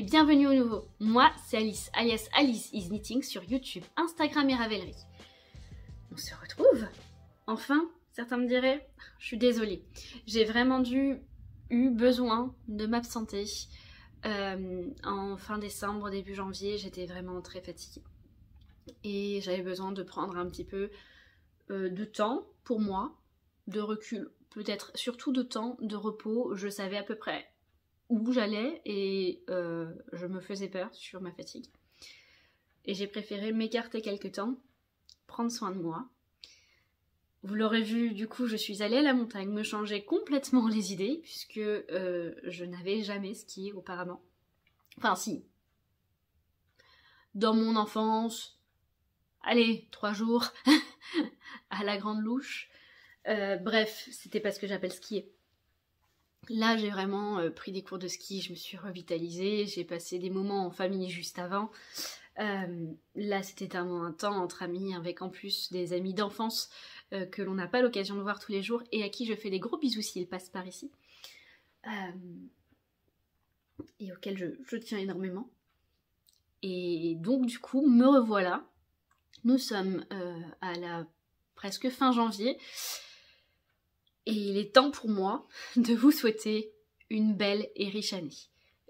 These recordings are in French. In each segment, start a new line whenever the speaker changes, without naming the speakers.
bienvenue au nouveau. Moi, c'est Alice, alias Alice is Knitting sur YouTube, Instagram et Ravelry. On se retrouve. Enfin, certains me diraient, je suis désolée. J'ai vraiment eu besoin de m'absenter. En fin décembre, début janvier, j'étais vraiment très fatiguée. Et j'avais besoin de prendre un petit peu de temps pour moi, de recul, peut-être surtout de temps, de repos. Je savais à peu près où j'allais et je me faisais peur sur ma fatigue. Et j'ai préféré m'écarter quelque temps, prendre soin de moi. Vous l'aurez vu, du coup, je suis allée à la montagne me changer complètement les idées puisque je n'avais jamais skié auparavant. Enfin si, dans mon enfance, allez, 3 jours à la Grande Louche. Bref, c'était pas ce que j'appelle skier. Là, j'ai vraiment pris des cours de ski, je me suis revitalisée, j'ai passé des moments en famille juste avant. Là, c'était un temps entre amis, avec en plus des amis d'enfance que l'on n'a pas l'occasion de voir tous les jours et à qui je fais des gros bisous s'ils passent par ici. Et auxquels je tiens énormément. Et donc, du coup, me revoilà. Nous sommes à la presque fin janvier. Et il est temps pour moi de vous souhaiter une belle et riche année.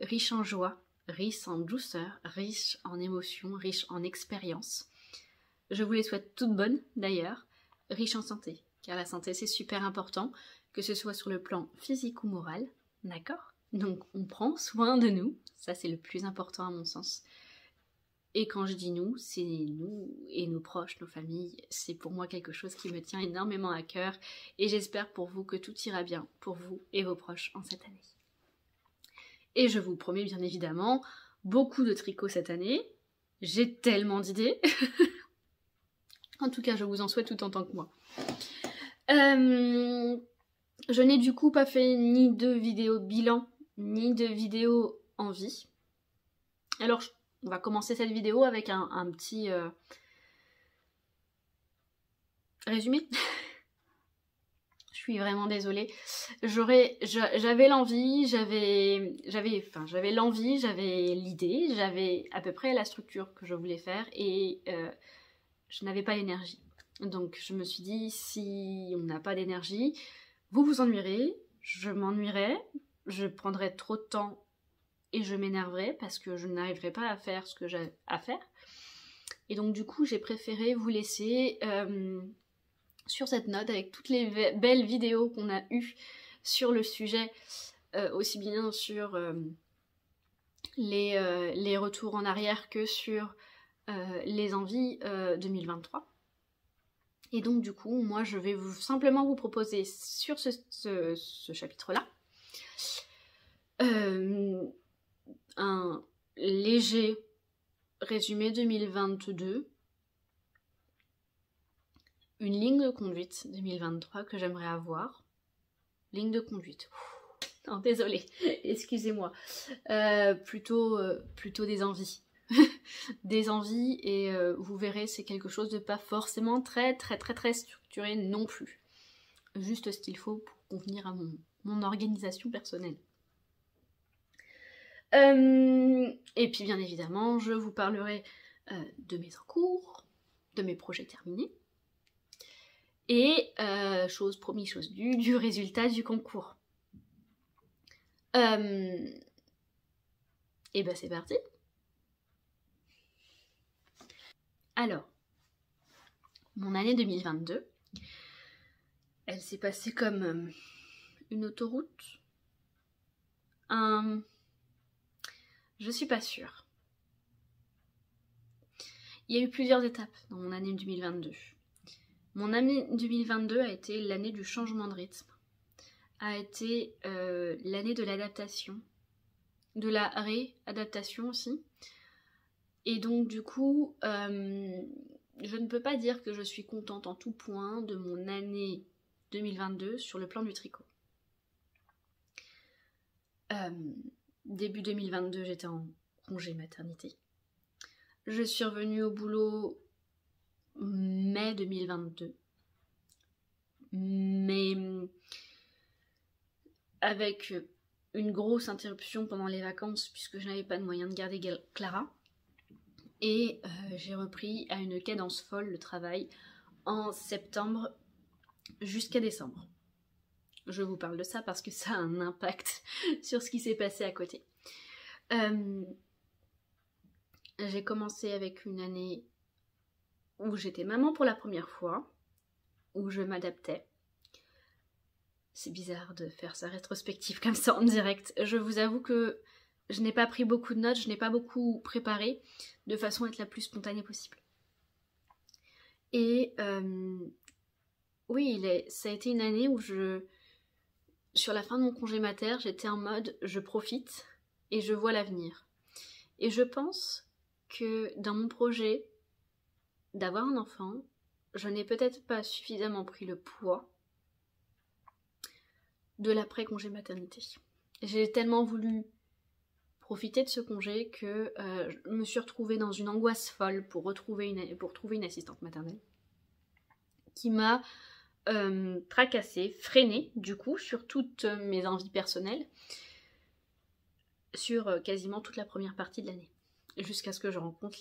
Riche en joie, riche en douceur, riche en émotions, riche en expérience. Je vous les souhaite toutes bonnes d'ailleurs, riche en santé, car la santé c'est super important, que ce soit sur le plan physique ou moral, d'accord? Donc on prend soin de nous, ça c'est le plus important à mon sens. Et quand je dis nous, c'est nous et nos proches, nos familles. C'est pour moi quelque chose qui me tient énormément à cœur. Et j'espère pour vous que tout ira bien pour vous et vos proches en cette année. Et je vous promets bien évidemment beaucoup de tricot cette année. J'ai tellement d'idées. En tout cas, je vous en souhaite tout autant que moi. Je n'ai du coup pas fait ni de vidéo bilan, ni de vidéo en vie. Alors, on va commencer cette vidéo avec un petit résumé. Je suis vraiment désolée. J'avais l'envie, j'avais l'idée, j'avais à peu près la structure que je voulais faire et je n'avais pas l'énergie. Donc je me suis dit, si on n'a pas d'énergie, vous vous ennuierez, je m'ennuierai, je prendrai trop de temps et je m'énerverai parce que je n'arriverai pas à faire ce que j'ai à faire. Et donc du coup j'ai préféré vous laisser sur cette note avec toutes les belles vidéos qu'on a eues sur le sujet, aussi bien sur les retours en arrière que sur les envies 2023. Et donc du coup moi je vais simplement vous proposer sur ce chapitre-là un léger résumé 2022, une ligne de conduite 2023 que j'aimerais avoir. Ligne de conduite. Non, désolée, excusez-moi. Plutôt des envies. Des envies et vous verrez, c'est quelque chose de pas forcément très structuré non plus. Juste ce qu'il faut pour convenir à mon organisation personnelle. Et puis bien évidemment, je vous parlerai de mes encours, de mes projets terminés, et chose promis, chose due, du résultat du concours. Et ben c'est parti. Alors, mon année 2022, elle s'est passée comme une autoroute. Je suis pas sûre. Il y a eu plusieurs étapes dans mon année 2022. Mon année 2022 a été l'année du changement de rythme, a été l'année de l'adaptation, de la réadaptation aussi. Et donc du coup, je ne peux pas dire que je suis contente en tout point de mon année 2022 sur le plan du tricot. Début 2022, j'étais en congé maternité. Je suis revenue au boulot mai 2022. Mais avec une grosse interruption pendant les vacances puisque je n'avais pas de moyen de garder Clara. Et j'ai repris à une cadence folle le travail en septembre jusqu'à décembre. Je vous parle de ça parce que ça a un impact sur ce qui s'est passé à côté. J'ai commencé avec une année où j'étais maman pour la première fois, où je m'adaptais. C'est bizarre de faire sa rétrospective comme ça en direct. Je vous avoue que je n'ai pas pris beaucoup de notes, je n'ai pas beaucoup préparé, de façon à être la plus spontanée possible. Et oui, ça a été une année où sur la fin de mon congé mater, j'étais en mode je profite et je vois l'avenir. Et je pense que dans mon projet d'avoir un enfant, je n'ai peut-être pas suffisamment pris le poids de l'après-congé maternité. J'ai tellement voulu profiter de ce congé que je me suis retrouvée dans une angoisse folle pour trouver une assistante maternelle qui m'a tracassée, freinée du coup sur toutes mes envies personnelles sur quasiment toute la première partie de l'année, jusqu'à ce que je rencontre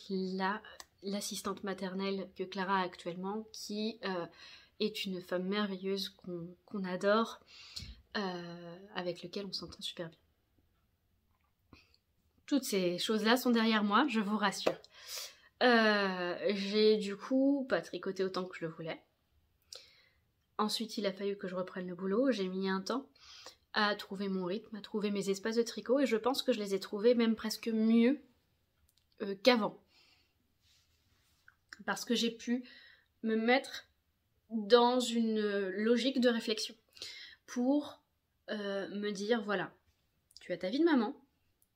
l'assistante maternelle que Clara a actuellement, qui est une femme merveilleuse qu'on adore, avec lequel on s'entend super bien. Toutes ces choses-là sont derrière moi, je vous rassure. J'ai du coup pas tricoté autant que je le voulais. Ensuite, il a fallu que je reprenne le boulot. J'ai mis un temps à trouver mon rythme, à trouver mes espaces de tricot, et je pense que je les ai trouvés même presque mieux qu'avant. Parce que j'ai pu me mettre dans une logique de réflexion pour me dire, voilà, tu as ta vie de maman,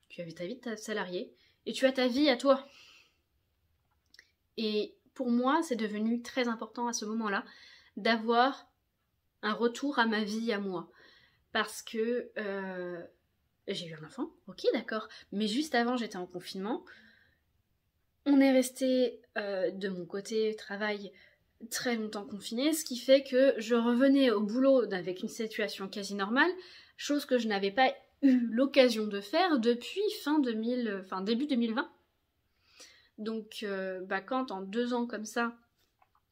tu as ta vie de salarié, et tu as ta vie à toi. Et pour moi, c'est devenu très important à ce moment-là d'avoir un retour à ma vie à moi. Parce que j'ai eu un enfant, ok d'accord, mais juste avant j'étais en confinement. On est resté de mon côté travail très longtemps confiné, ce qui fait que je revenais au boulot avec une situation quasi normale, chose que je n'avais pas eu l'occasion de faire depuis début 2020. Donc quand en 2 ans comme ça,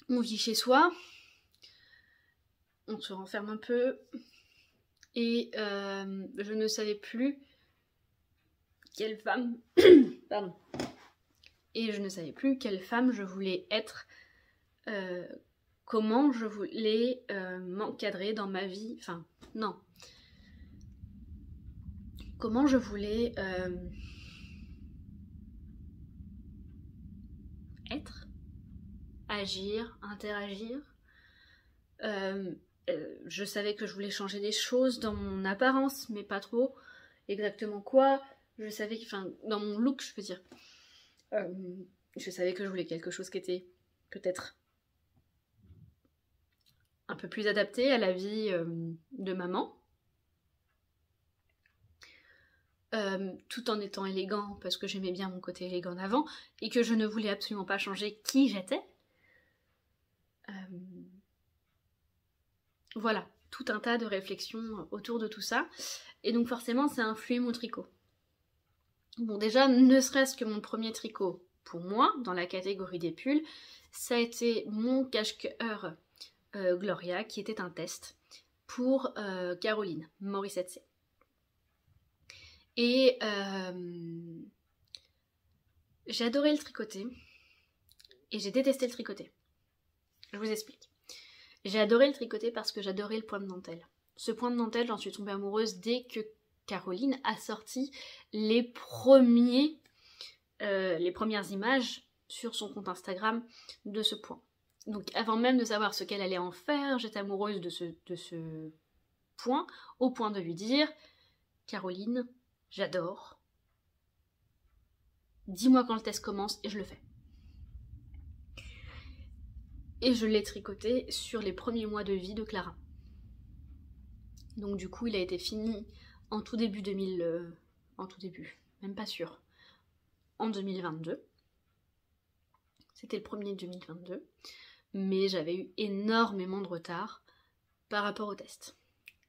on vit chez soi, on se renferme un peu, et je ne savais plus quelle femme pardon. Et je ne savais plus quelle femme je voulais être, comment je voulais m'encadrer dans ma vie, comment je voulais être, agir, interagir. Je savais que je voulais changer des choses dans mon apparence, mais pas trop exactement quoi. Je savais que, dans mon look, je veux dire. Je savais que je voulais quelque chose qui était peut-être un peu plus adapté à la vie de maman. Tout en étant élégant, parce que j'aimais bien mon côté élégant d'avant, et que je ne voulais absolument pas changer qui j'étais. Voilà, tout un tas de réflexions autour de tout ça. Et donc forcément, ça a influé mon tricot. Bon, déjà, ne serait-ce que mon premier tricot, pour moi, dans la catégorie des pulls, ça a été mon cache-cœur Gloria, qui était un test pour Caroline Morissette C. Et j'ai adoré le tricoter, et j'ai détesté le tricoter. Je vous explique. J'ai adoré le tricoter parce que j'adorais le point de dentelle. Ce point de dentelle, j'en suis tombée amoureuse dès que Caroline a sorti les premières images sur son compte Instagram de ce point. Donc avant même de savoir ce qu'elle allait en faire, j'étais amoureuse de ce point, au point de lui dire « Caroline, j'adore. Dis-moi quand le test commence et je le fais. » Et je l'ai tricoté sur les premiers mois de vie de Clara. Donc du coup, il a été fini en tout début même pas sûr, en 2022. C'était le premier 2022, mais j'avais eu énormément de retard par rapport au test.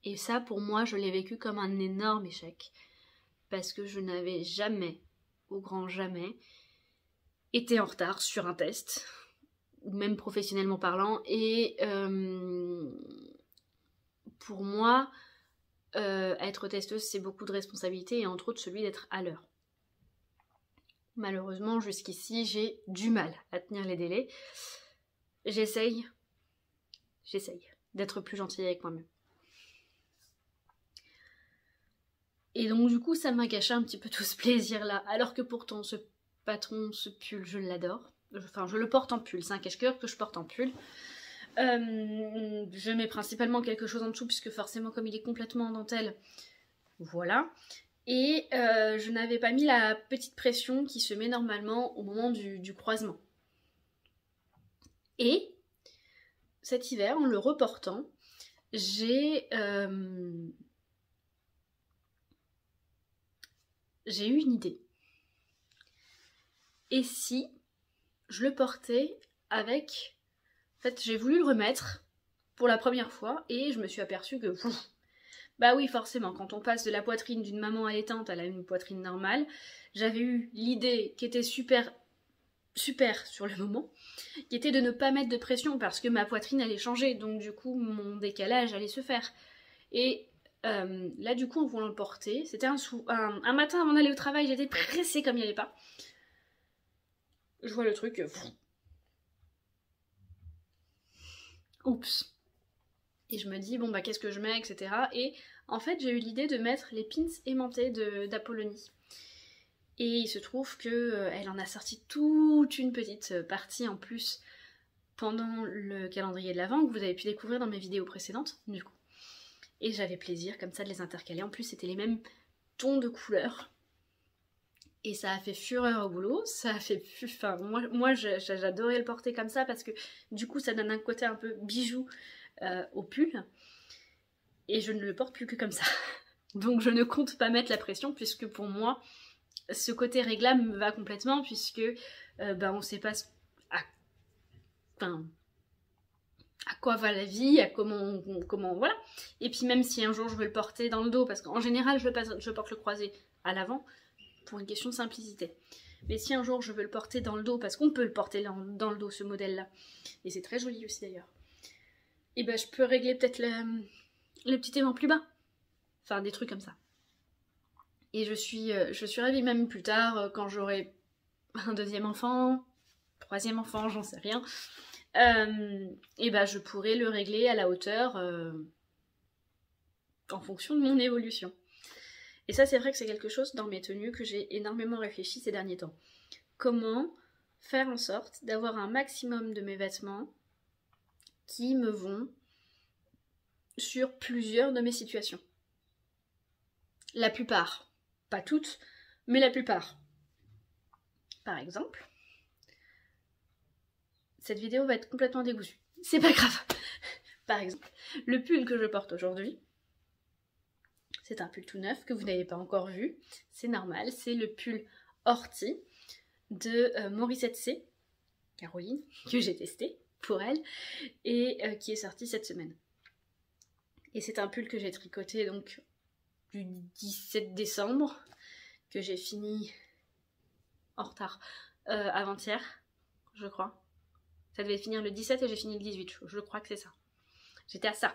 Et ça, pour moi, je l'ai vécu comme un énorme échec. Parce que je n'avais jamais, au grand jamais, été en retard sur un test, ou même professionnellement parlant. Et pour moi, être testeuse, c'est beaucoup de responsabilités, et entre autres celui d'être à l'heure. Malheureusement, jusqu'ici, j'ai du mal à tenir les délais. J'essaye d'être plus gentille avec moi-même. Et donc du coup, ça m'a gâché un petit peu tout ce plaisir-là, alors que pourtant, ce patron, ce pull, je l'adore. Enfin, je le porte en pull, c'est un cache-cœur que je porte en pull. Je mets principalement quelque chose en dessous, puisque forcément, comme il est complètement en dentelle, voilà. Et je n'avais pas mis la petite pression qui se met normalement au moment du croisement. Et cet hiver, en le reportant, j'ai eu une idée. Et si je le portais avec... En fait, j'ai voulu le remettre pour la première fois et je me suis aperçue que... Bah oui, forcément, quand on passe de la poitrine d'une maman allaitante à une poitrine normale, j'avais eu l'idée qui était super sur le moment, qui était de ne pas mettre de pression parce que ma poitrine allait changer, donc du coup mon décalage allait se faire. Et là du coup en voulant le porter, c'était un matin avant d'aller au travail, j'étais pressée comme il n'y avait pas. Je vois le truc, oups. Et je me dis bon bah qu'est-ce que je mets, etc. Et en fait j'ai eu l'idée de mettre les pins aimantés d'Apollonie. Et il se trouve qu'elle en a sorti toute une petite partie en plus pendant le calendrier de l'Avent que vous avez pu découvrir dans mes vidéos précédentes, du coup. Et j'avais plaisir comme ça de les intercaler. En plus, c'était les mêmes tons de couleurs. Et ça a fait fureur au boulot. Ça a fait... Enfin, moi j'adorais le porter comme ça parce que du coup, ça donne un côté un peu bijou au pull. Et je ne le porte plus que comme ça. Donc je ne compte pas mettre la pression puisque pour moi... Ce côté réglable me va complètement puisque on ne sait pas à quoi va la vie, à comment voilà. Et puis même si un jour je veux le porter dans le dos, parce qu'en général je porte le croisé à l'avant pour une question de simplicité. Mais si un jour je veux le porter dans le dos, parce qu'on peut le porter dans le dos ce modèle-là, et c'est très joli aussi d'ailleurs, et ben je peux régler peut-être le petit aimant plus bas. Enfin des trucs comme ça. Et je suis ravie même plus tard, quand j'aurai un deuxième enfant, troisième enfant, j'en sais rien, et bah je pourrai le régler à la hauteur en fonction de mon évolution. Et ça c'est vrai que c'est quelque chose dans mes tenues que j'ai énormément réfléchi ces derniers temps. Comment faire en sorte d'avoir un maximum de mes vêtements qui me vont sur plusieurs de mes situations. La plupart. Pas toutes, mais la plupart. Par exemple, cette vidéo va être complètement dégoûtue. C'est pas grave. Par exemple, le pull que je porte aujourd'hui, c'est un pull tout neuf que vous n'avez pas encore vu. C'est normal, c'est le pull Horty de Morissette C, Caroline, que j'ai testé pour elle, et qui est sorti cette semaine. Et c'est un pull que j'ai tricoté donc du 17 décembre, que j'ai fini en retard avant-hier, je crois. Ça devait finir le 17 et j'ai fini le 18, je crois que c'est ça. J'étais à ça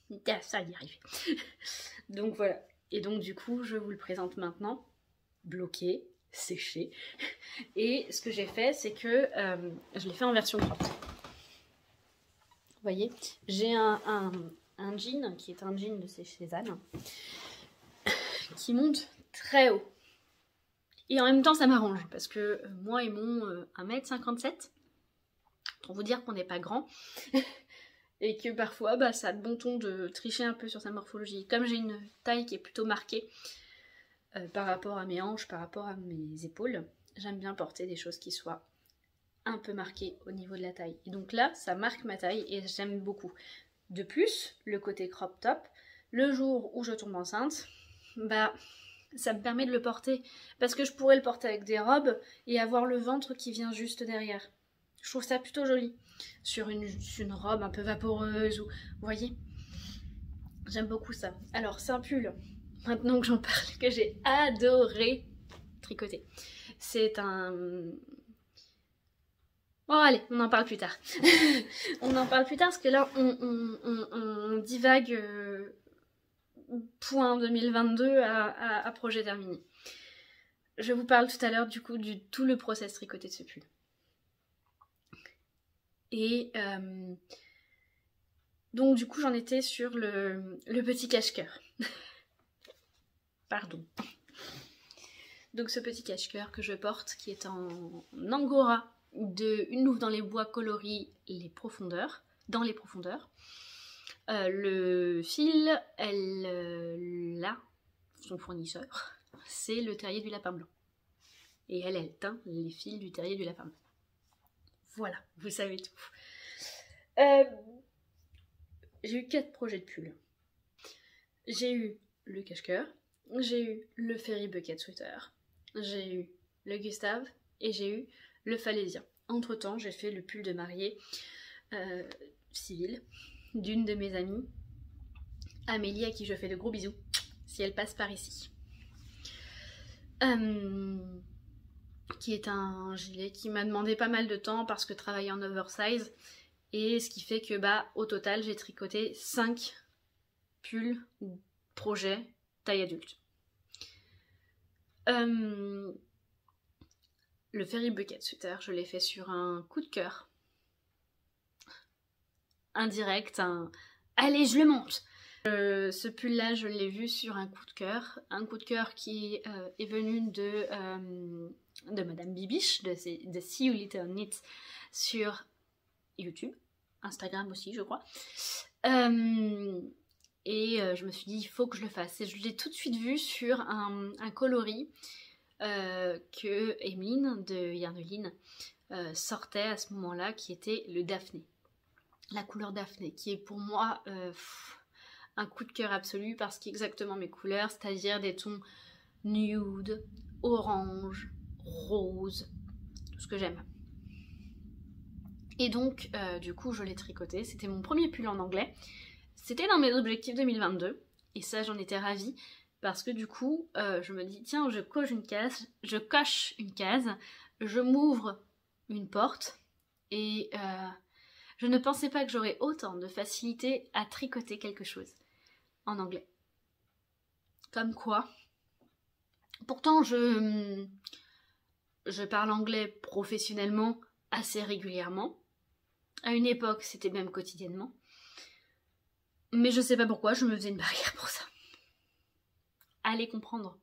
d'y arriver. Donc voilà. Et donc du coup, je vous le présente maintenant, bloqué, séché. Et ce que j'ai fait, c'est que je l'ai fait en version cropped. Vous voyez, j'ai un jean, qui est un jean de chez Anne, qui monte très haut. Et en même temps, ça m'arrange, parce que moi et mon 1m57, pour vous dire qu'on n'est pas grand, et que parfois, ça a de bon ton de tricher un peu sur sa morphologie. Comme j'ai une taille qui est plutôt marquée par rapport à mes hanches, par rapport à mes épaules, j'aime bien porter des choses qui soient un peu marquées au niveau de la taille. Et donc là, ça marque ma taille et j'aime beaucoup. De plus, le côté crop top, le jour où je tombe enceinte, ça me permet de le porter, parce que je pourrais le porter avec des robes et avoir le ventre qui vient juste derrière. Je trouve ça plutôt joli sur une robe un peu vaporeuse, ou vous voyez, J'aime beaucoup ça. Alors c'est un pull, maintenant que j'en parle, que j'ai adoré tricoter. C'est un... Oh allez, on en parle plus tard. On en parle plus tard parce que là on divague point 2022 à projet terminé. Je vous parle tout à l'heure du coup du tout le process tricoté de ce pull. Et donc du coup j'en étais sur le petit cache-cœur. Pardon. Donc ce petit cache-cœur que je porte qui est en angora de Une louve dans les bois coloris les profondeurs, dans les profondeurs. Le fil, là, son fournisseur, c'est le terrier du lapin blanc. Et elle teint les fils du terrier du lapin blanc. Voilà, vous savez tout. J'ai eu 4 projets de pull. J'ai eu le cache-cœur, j'ai eu le Fairy Bucket Sweater, j'ai eu le Gustave et j'ai eu le Falésien. Entre temps, j'ai fait le pull de mariée civil d'une de mes amies, Amélie, à qui je fais de gros bisous si elle passe par ici. Qui est un gilet qui m'a demandé pas mal de temps parce que travailler en oversize, et ce qui fait que au total j'ai tricoté 5 pulls projets taille adulte. Le Fairy Bucket Sweater, je l'ai fait sur un coup de cœur indirect, allez je le monte. Ce pull là je l'ai vu sur un coup de cœur qui est venu de Madame Bibiche, de See You Little Knit sur YouTube, Instagram aussi je crois. Et je me suis dit il faut que je le fasse, et je l'ai tout de suite vu sur un coloris que Emeline de Yarneline sortait à ce moment là, qui était le Daphné, la couleur Daphné, qui est pour moi un coup de cœur absolu parce qu'il est exactement mes couleurs, c'est-à-dire des tons nude, orange, rose, tout ce que j'aime. Et donc du coup je l'ai tricoté, c'était mon premier pull en anglais, c'était dans mes objectifs 2022 et ça j'en étais ravie parce que du coup je me dis tiens, je coche une case, je m'ouvre une porte, et je ne pensais pas que j'aurais autant de facilité à tricoter quelque chose en anglais. Comme quoi, pourtant je parle anglais professionnellement assez régulièrement. À une époque, c'était même quotidiennement. Mais je sais pas pourquoi, je me faisais une barrière pour ça. Allez comprendre.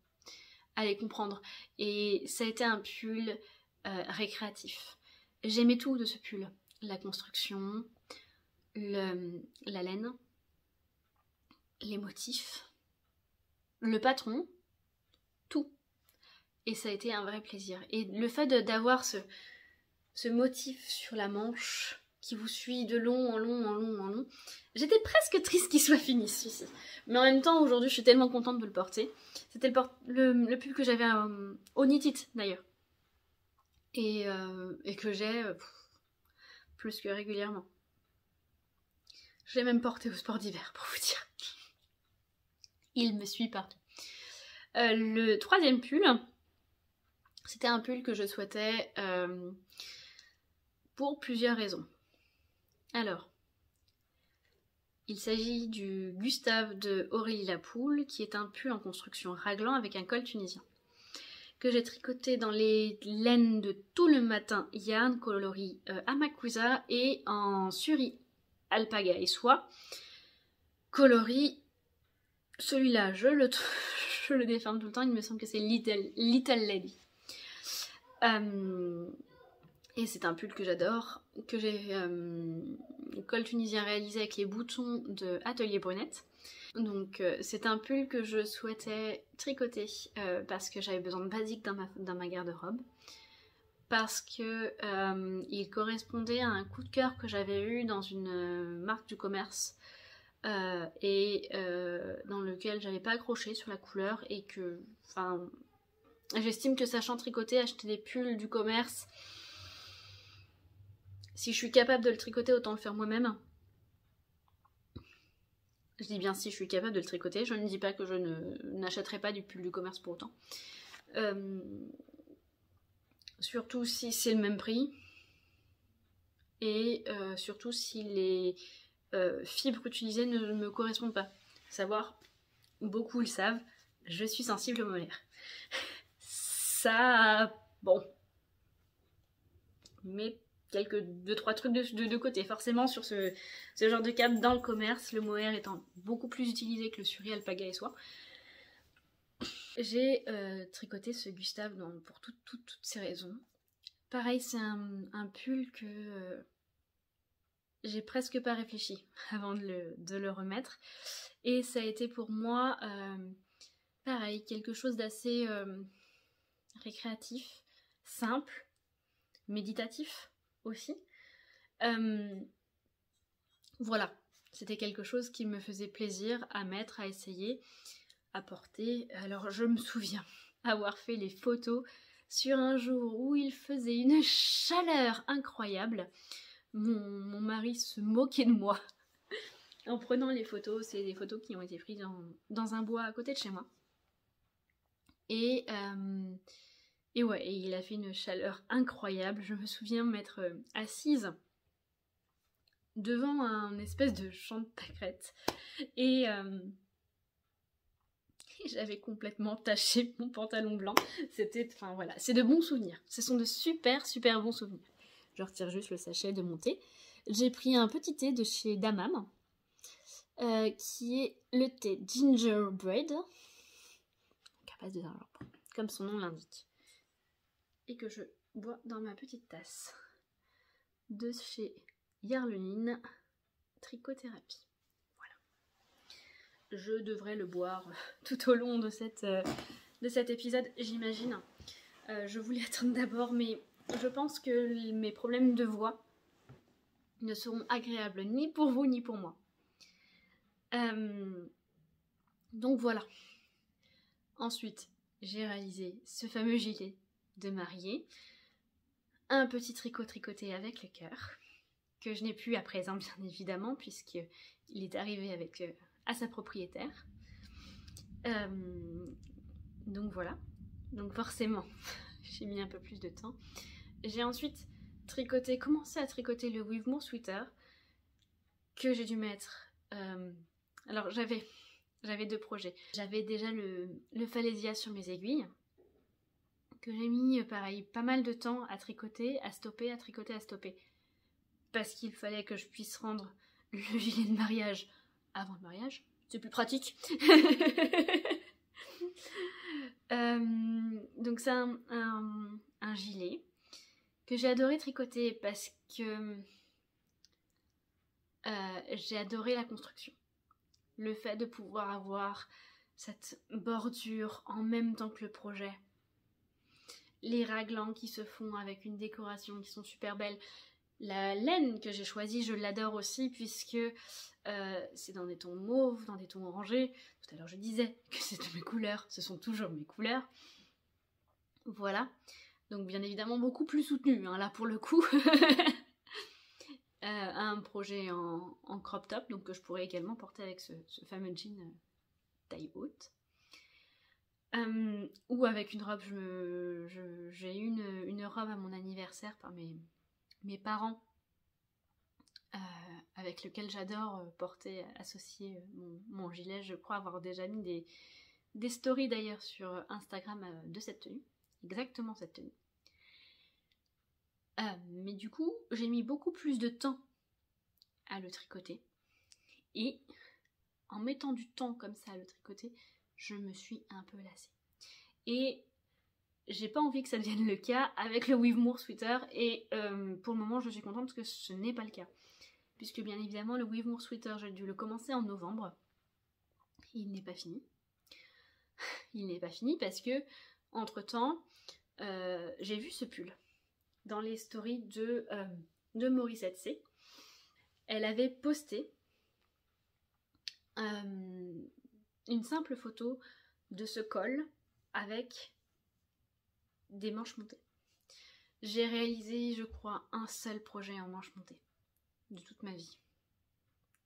Allez comprendre. Et ça a été un pull récréatif. J'aimais tout de ce pull. La construction, la laine, les motifs, le patron, tout. Et ça a été un vrai plaisir. Et le fait d'avoir ce motif sur la manche qui vous suit de long en long en long en long, j'étais presque triste qu'il soit fini celui-ci. Mais en même temps, aujourd'hui, je suis tellement contente de le porter. C'était le pull que j'avais au Knit It d'ailleurs. Et que j'ai plus que régulièrement. Je l'ai même porté au sport d'hiver, pour vous dire. Il me suit partout. Le troisième pull, c'était un pull que je souhaitais pour plusieurs raisons. Alors, il s'agit du Gustave de Aurélie Lapoule, qui est un pull en construction raglan avec un col tunisien, que j'ai tricoté dans les laines de Tout le Matin Yarn coloris Amakusa et en suri alpaga et soie coloris, celui-là je le déforme tout le temps, il me semble que c'est Little Lady. Et c'est un pull que j'adore, que j'ai col tunisien réalisé avec les boutons de Atelier Brunette. Donc c'est un pull que je souhaitais tricoter parce que j'avais besoin de basique dans ma garde-robe. Parce que il correspondait à un coup de cœur que j'avais eu dans une marque du commerce et dans lequel j'avais pas accroché sur la couleur, et que, enfin, j'estime que sachant tricoter, acheter des pulls du commerce, si je suis capable de le tricoter, autant le faire moi-même. Je dis bien si je suis capable de le tricoter, je ne dis pas que je n'achèterai pas du pull du commerce pour autant. Surtout si c'est le même prix. Et surtout si les fibres utilisées ne me correspondent pas. Faut savoir, beaucoup le savent, je suis sensible au molaire. Ça, bon. Mais quelques 2-3 trucs de côté. Forcément, sur ce genre de câble dans le commerce, le mohair étant beaucoup plus utilisé que le suri, alpaga et soie. J'ai tricoté ce Gustave pour toutes ces raisons. Pareil, c'est un pull que j'ai presque pas réfléchi avant de le remettre. Et ça a été pour moi, pareil, quelque chose d'assez récréatif, simple, méditatif aussi. Voilà, c'était quelque chose qui me faisait plaisir à mettre, à essayer, à porter. Alors je me souviens avoir fait les photos sur un jour où il faisait une chaleur incroyable. Mon mari se moquait de moi en prenant les photos. C'est des photos qui ont été prises dans un bois à côté de chez moi. Et ouais, et il a fait une chaleur incroyable. Je me souviens m'être assise devant un espèce de champ de pâquerettes. Et j'avais complètement taché mon pantalon blanc. C'était, enfin voilà, c'est de bons souvenirs. Ce sont de super bons souvenirs. Je retire juste le sachet de mon thé. J'ai pris un petit thé de chez Damam, qui est le thé Gingerbread, comme son nom l'indique, et que je bois dans ma petite tasse de chez Yarleline Trichothérapie. Voilà. Je devrais le boire tout au long de cet épisode, j'imagine. Je voulais attendre d'abord, mais je pense que mes problèmes de voix ne seront agréables ni pour vous ni pour moi. Donc voilà. Ensuite, j'ai réalisé ce fameux gilet de mariée. Un petit tricot tricoté avec le cœur, que je n'ai plus à présent bien évidemment, puisqu'il est arrivé à sa propriétaire. Donc voilà. Donc forcément, j'ai mis un peu plus de temps. J'ai ensuite commencé à tricoter le Weave-More Sweater, que j'ai dû mettre... alors j'avais 2 projets. J'avais déjà le Falesia sur mes aiguilles, que j'ai mis pareil pas mal de temps à tricoter, à stopper, à tricoter, à stopper. Parce qu'il fallait que je puisse rendre le gilet de mariage avant le mariage. C'est plus pratique. Donc c'est un gilet que j'ai adoré tricoter parce que j'ai adoré la construction. Le fait de pouvoir avoir cette bordure en même temps que le projet. Les raglans qui se font avec une décoration qui sont super belles. La laine que j'ai choisie, je l'adore aussi puisque c'est dans des tons mauves, dans des tons orangés. Tout à l'heure je disais que c'était mes couleurs, ce sont toujours mes couleurs. Voilà. Donc bien évidemment beaucoup plus soutenu, hein, là pour le coup. Un projet en crop top, donc que je pourrais également porter avec ce fameux jean taille haute. Ou avec une robe, j'ai eu une robe à mon anniversaire par mes parents, avec lequel j'adore porter, associer mon gilet. Je crois avoir déjà mis des stories d'ailleurs sur Instagram de cette tenue, exactement cette tenue. Mais du coup, j'ai mis beaucoup plus de temps à le tricoter. Et en mettant du temps comme ça à le tricoter, je me suis un peu lassée. Et j'ai pas envie que ça devienne le cas avec le Weave-More Sweater. Et pour le moment, je suis contente parce que ce n'est pas le cas. Puisque bien évidemment, le Weave-More Sweater, j'ai dû le commencer en novembre. Il n'est pas fini. Il n'est pas fini parce que, entre-temps, j'ai vu ce pull dans les stories de Morissette C. Elle avait posté une simple photo de ce col avec des manches montées. J'ai réalisé, je crois, un seul projet en manches montées de toute ma vie,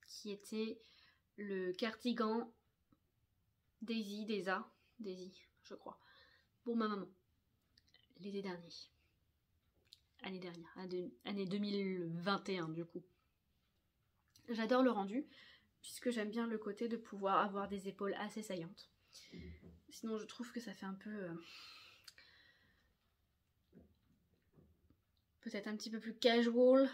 qui était le cardigan Daisy, Daisy, je crois, pour ma maman, l'été dernier. Année dernière, année 2021 du coup. J'adore le rendu, puisque j'aime bien le côté de pouvoir avoir des épaules assez saillantes. Sinon je trouve que ça fait un peu... peut-être un petit peu plus casual,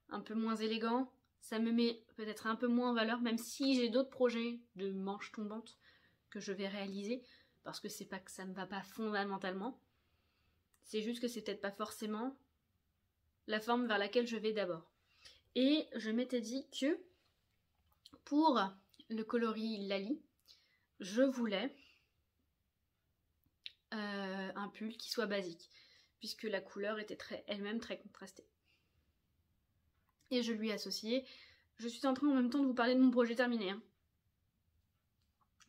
un peu moins élégant. Ça me met peut-être un peu moins en valeur, même si j'ai d'autres projets de manches tombantes que je vais réaliser, parce que c'est pas que ça me va pas fondamentalement, c'est juste que c'est peut-être pas forcément la forme vers laquelle je vais d'abord. Et je m'étais dit que pour le coloris Lali, je voulais un pull qui soit basique, puisque la couleur était elle-même très contrastée. Et je lui ai associé, je suis en train en même temps de vous parler de mon projet terminé. Hein.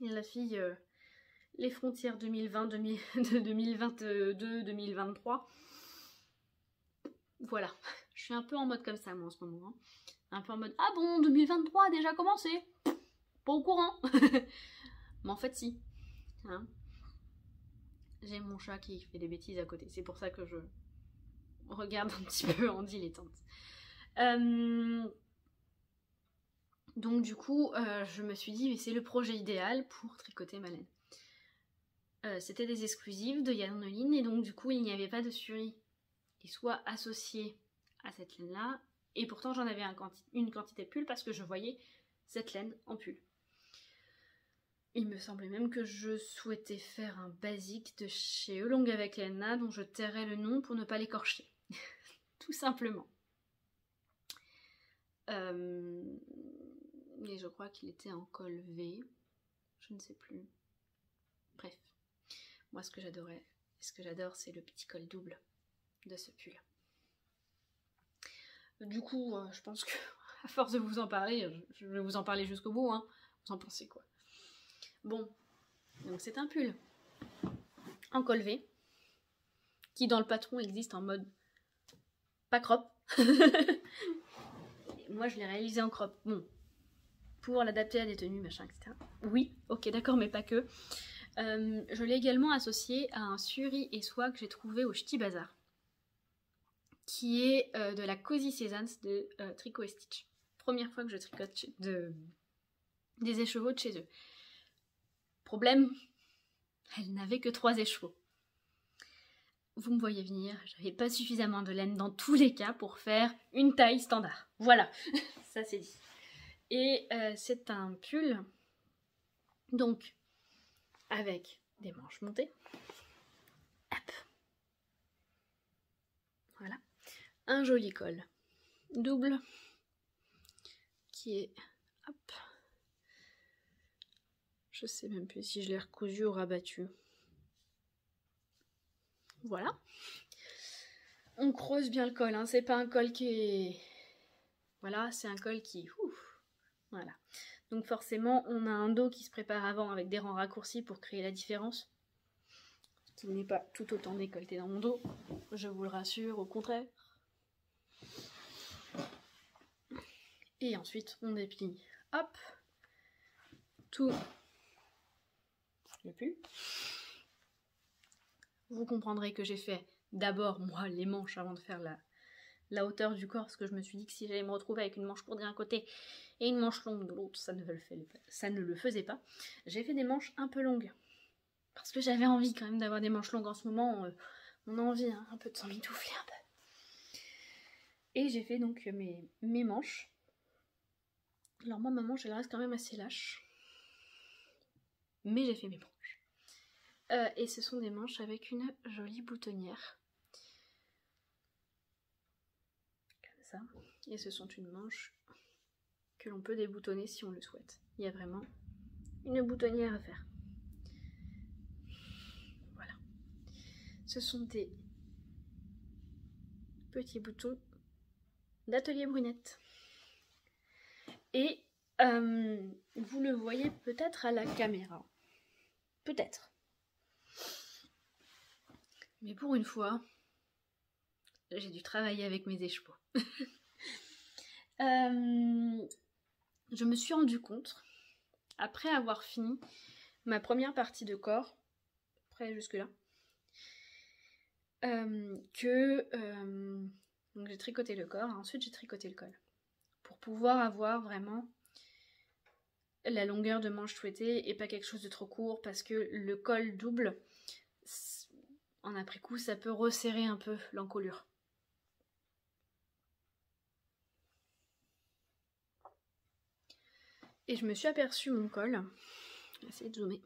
Et la fille, les frontières 2022-2023, voilà. Je suis un peu en mode comme ça moi en ce moment. Hein. Un peu en mode, ah bon, 2023 a déjà commencé, pas au courant. Mais en fait si. Hein. J'ai mon chat qui fait des bêtises à côté, c'est pour ça que je regarde un petit peu en dilettante. Donc du coup, je me suis dit, mais c'est le projet idéal pour tricoter ma laine. C'était des exclusives de Yanoline, et donc du coup, il n'y avait pas de suri qui soit associé à cette laine-là. Et pourtant, j'en avais une quantité de pull parce que je voyais cette laine en pull. Il me semblait même que je souhaitais faire un basique de chez Eulong avec Lena, dont je tairais le nom pour ne pas l'écorcher. Tout simplement. Et je crois qu'il était en col V. Je ne sais plus. Bref. Moi, ce que j'adore, c'est le petit col double de ce pull. Du coup, je pense que, à force de vous en parler, je vais vous en parler jusqu'au bout, hein. Vous en pensez quoi? Bon, donc c'est un pull en col V, qui dans le patron existe en mode pas crop. Moi, je l'ai réalisé en crop. Bon, pour l'adapter à des tenues, machin, etc. Oui, ok, d'accord, mais pas que. Je l'ai également associé à un suri et soie que j'ai trouvé au Ch'ti Bazar, qui est de la Cozy Seasons de Tricot & Stitch. Première fois que je tricote des écheveaux de chez eux. Problème, elle n'avait que 3 écheveaux. Vous me voyez venir, j'avais pas suffisamment de laine dans tous les cas pour faire une taille standard. Voilà, ça c'est dit. Et c'est un pull, donc, avec des manches montées. Hop. Voilà. Un joli col double qui est... Hop. Je sais même plus si je l'ai recousu ou rabattu. Voilà. On creuse bien le col, hein. C'est pas un col qui est... Voilà, c'est un col qui... Ouf. Voilà. Donc forcément, on a un dos qui se prépare avant avec des rangs raccourcis pour créer la différence. Qui n'est pas tout autant décolleté dans mon dos, je vous le rassure, au contraire. Et ensuite, on déplie, hop, tout le pull. Vous comprendrez que j'ai fait d'abord, moi, les manches avant de faire la hauteur du corps, parce que je me suis dit que si j'allais me retrouver avec une manche courte d'un côté et une manche longue de l'autre, ça ne le faisait pas. J'ai fait des manches un peu longues, parce que j'avais envie quand même d'avoir des manches longues en ce moment. On a envie hein, un peu de s'emmitoufler un peu. Et j'ai fait donc mes manches. Alors moi, ma manche, elle reste quand même assez lâche. Mais j'ai fait mes manches. Et ce sont des manches avec une jolie boutonnière. Comme ça. Et ce sont une manche que l'on peut déboutonner si on le souhaite. Il y a vraiment une boutonnière à faire. Voilà. Ce sont des petits boutons d'Atelier Brunette. Et vous le voyez peut-être à la caméra. Peut-être. Mais pour une fois, j'ai dû travailler avec mes écheveaux. Je je me suis rendu compte, après avoir fini ma première partie de corps, après jusque-là, donc j'ai tricoté le corps, ensuite j'ai tricoté le col. Pour pouvoir avoir vraiment la longueur de manche souhaitée et pas quelque chose de trop court, parce que le col double, en après-coup, ça peut resserrer un peu l'encolure. Et je me suis aperçue mon col, je vais essayer de zoomer.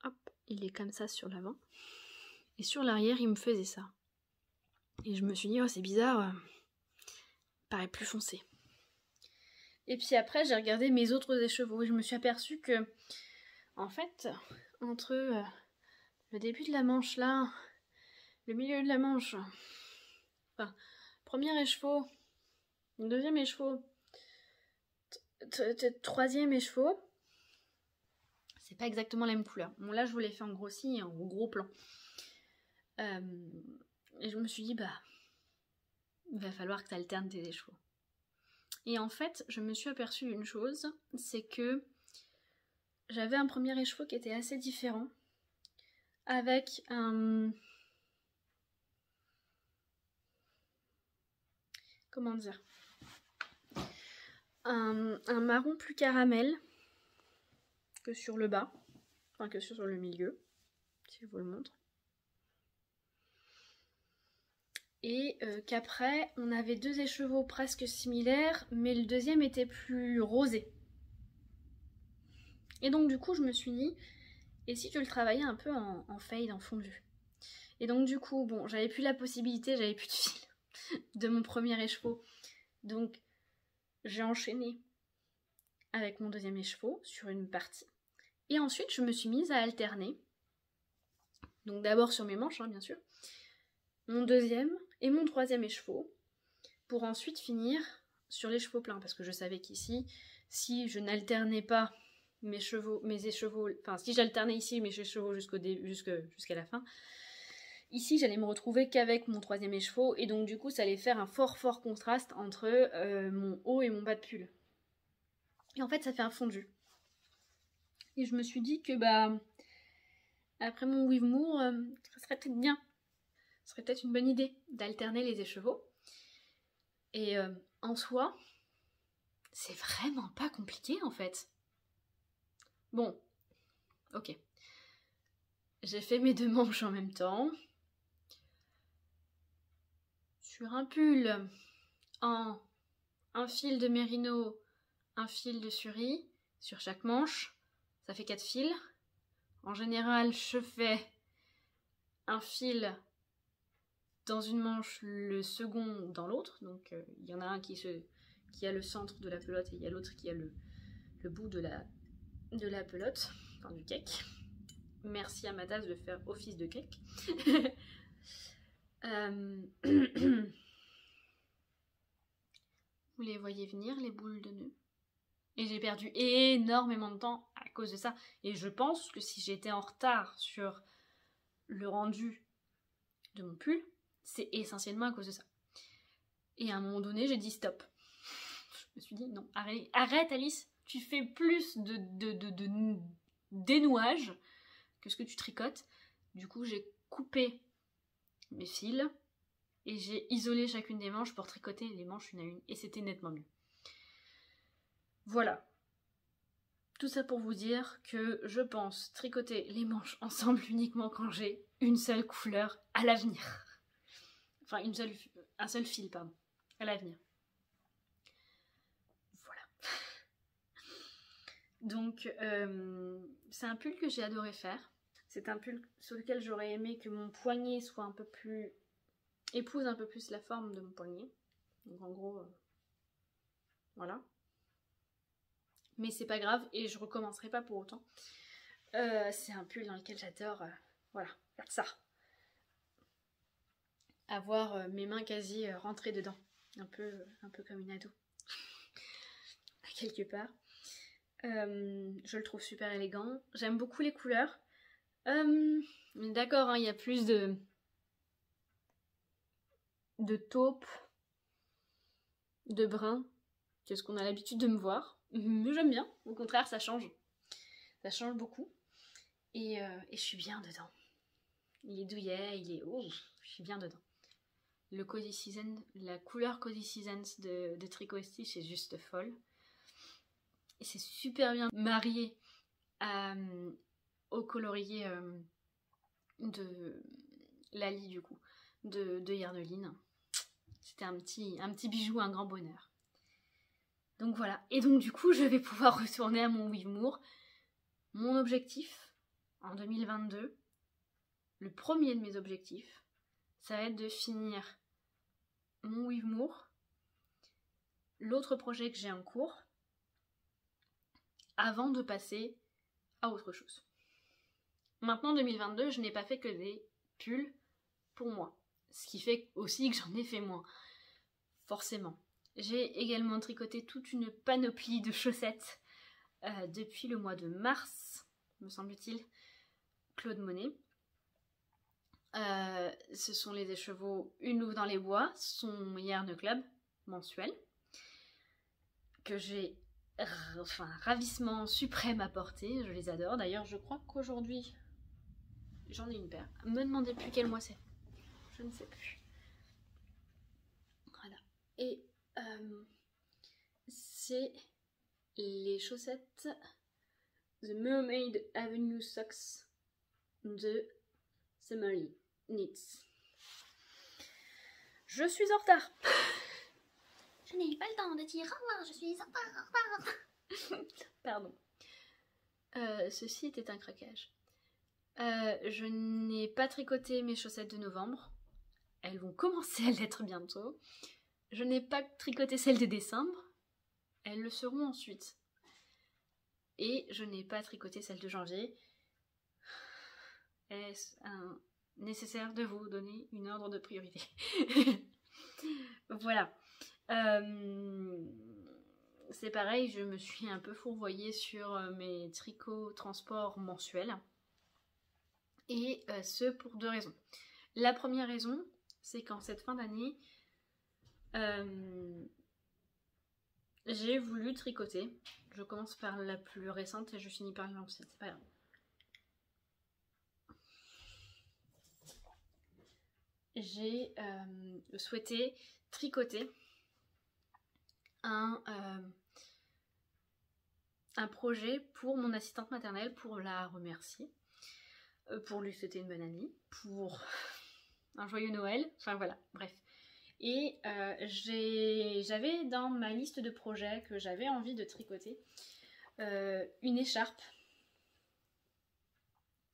Hop, il est comme ça sur l'avant. Et sur l'arrière, il me faisait ça. Et je me suis dit, oh c'est bizarre, il paraît plus foncé. Et puis après, j'ai regardé mes autres écheveaux et je me suis aperçue que, en fait, entre le début de la manche là, le milieu de la manche, enfin, premier écheveau, deuxième écheveau, troisième écheveau, c'est pas exactement la même couleur. Bon là, je vous l'ai fait en grossi et en gros plan. Et je me suis dit, bah, il va falloir que tu alternes tes écheveaux. Et en fait, je me suis aperçue d'une chose, c'est que j'avais un premier écheveau qui était assez différent, avec un... comment dire, un marron plus caramel que sur le bas, enfin que sur le milieu, si je vous le montre. Et qu'après, on avait deux écheveaux presque similaires, mais le deuxième était plus rosé. Et donc du coup, je me suis dit, et si tu le travaillais un peu en fade, en fondu? Et donc du coup, bon, j'avais plus la possibilité, j'avais plus de fil de mon premier écheveau. Donc j'ai enchaîné avec mon deuxième écheveau sur une partie. Et ensuite, je me suis mise à alterner. Donc d'abord sur mes manches, hein, bien sûr. Mon deuxième et mon troisième écheveau. Pour ensuite finir sur l'écheveau plein. Parce que je savais qu'ici, si je n'alternais pas mes écheveaux, enfin si j'alternais ici mes écheveaux jusqu'à la fin, ici j'allais me retrouver qu'avec mon troisième écheveau. Et donc du coup, ça allait faire un fort contraste entre mon haut et mon bas de pull. Et en fait, ça fait un fondu. Et je me suis dit que, bah, après mon weave moor, ça serait peut-être bien. Ce serait peut-être une bonne idée d'alterner les écheveaux. Et en soi, c'est vraiment pas compliqué, en fait. Bon, ok. J'ai fait mes deux manches en même temps. Sur un pull, en un fil de mérino, un fil de suri, sur chaque manche. Ça fait 4 fils. En général, je fais un fil dans une manche, le second dans l'autre. Donc il y en a un qui a le centre de la pelote et il y a l'autre qui a le bout de la pelote, enfin du cake. Merci à ma tasse de faire office de cake. Vous les voyez venir, les boules de nœuds. Et j'ai perdu énormément de temps à cause de ça. Et je pense que si j'étais en retard sur le rendu de mon pull, c'est essentiellement à cause de ça. Et à un moment donné, j'ai dit stop. Je me suis dit non, arrête Alice, tu fais plus de dénouage que ce que tu tricotes. Du coup, j'ai coupé mes fils et j'ai isolé chacune des manches pour tricoter les manches une à une. Et c'était nettement mieux. Voilà. Tout ça pour vous dire que je pense tricoter les manches ensemble uniquement quand j'ai une seule couleur à l'avenir. Enfin, un seul fil, pardon, à l'avenir. Voilà. Donc, c'est un pull que j'ai adoré faire. C'est un pull sur lequel j'aurais aimé que mon poignet soit un peu plus... épouse un peu plus la forme de mon poignet. Donc en gros, voilà. Mais c'est pas grave et je recommencerai pas pour autant. C'est un pull dans lequel j'adore, voilà, faire ça. Avoir mes mains quasi rentrées dedans. Un peu comme une ado. Quelque part. Je le trouve super élégant. J'aime beaucoup les couleurs. D'accord, hein, il y a plus de taupe, de brun qu'est-ce qu'on a l'habitude de me voir. Mais j'aime bien, au contraire ça change. Ça change beaucoup. Et je suis bien dedans. Il est douillet, il est... Oh, je suis bien dedans. Le Cozy Season, la couleur Cozy Seasons de Tricot Stitch est juste folle. Et c'est super bien marié au colorier de Lali du coup, de Yardeline. C'était un petit bijou, un grand bonheur. Donc voilà. Et donc du coup, je vais pouvoir retourner à mon Weavemoor. Mon objectif, en 2022, le premier de mes objectifs, ça va être de finir mon Weavemoor, l'autre projet que j'ai en cours, avant de passer à autre chose. Maintenant, 2022, je n'ai pas fait que des pulls pour moi. Ce qui fait aussi que j'en ai fait moins. Forcément. J'ai également tricoté toute une panoplie de chaussettes depuis le mois de mars, me semble-t-il, Claude Monet. Ce sont les écheveaux Une louve dans les bois, son Yarn Club mensuel, que j'ai ravissement suprême à porter, je les adore. D'ailleurs, je crois qu'aujourd'hui, j'en ai une paire. Me demandez plus quel mois c'est. Je ne sais plus. Voilà. Et c'est les chaussettes The Mermaid Avenue Socks de Summery Knits. Je suis en retard. Je n'ai pas le temps de dire au revoir, je suis en retard. Pardon. Ceci était un craquage. Je n'ai pas tricoté mes chaussettes de novembre. Elles vont commencer à l'être bientôt. Je n'ai pas tricoté celles de décembre. Elles le seront ensuite. Et je n'ai pas tricoté celles de janvier. Est-ce nécessaire de vous donner une ordre de priorité? Voilà. C'est pareil, je me suis un peu fourvoyée sur mes tricots transport mensuels. Et ce pour deux raisons. La première raison, c'est qu'en cette fin d'année, j'ai voulu tricoter. Je commence par la plus récente et je finis par l'ancienne, c'est pas grave. J'ai souhaité tricoter un projet pour mon assistante maternelle, pour la remercier, pour lui souhaiter une bonne année, pour un joyeux Noël, enfin voilà, bref. Et j'avais dans ma liste de projets que j'avais envie de tricoter une écharpe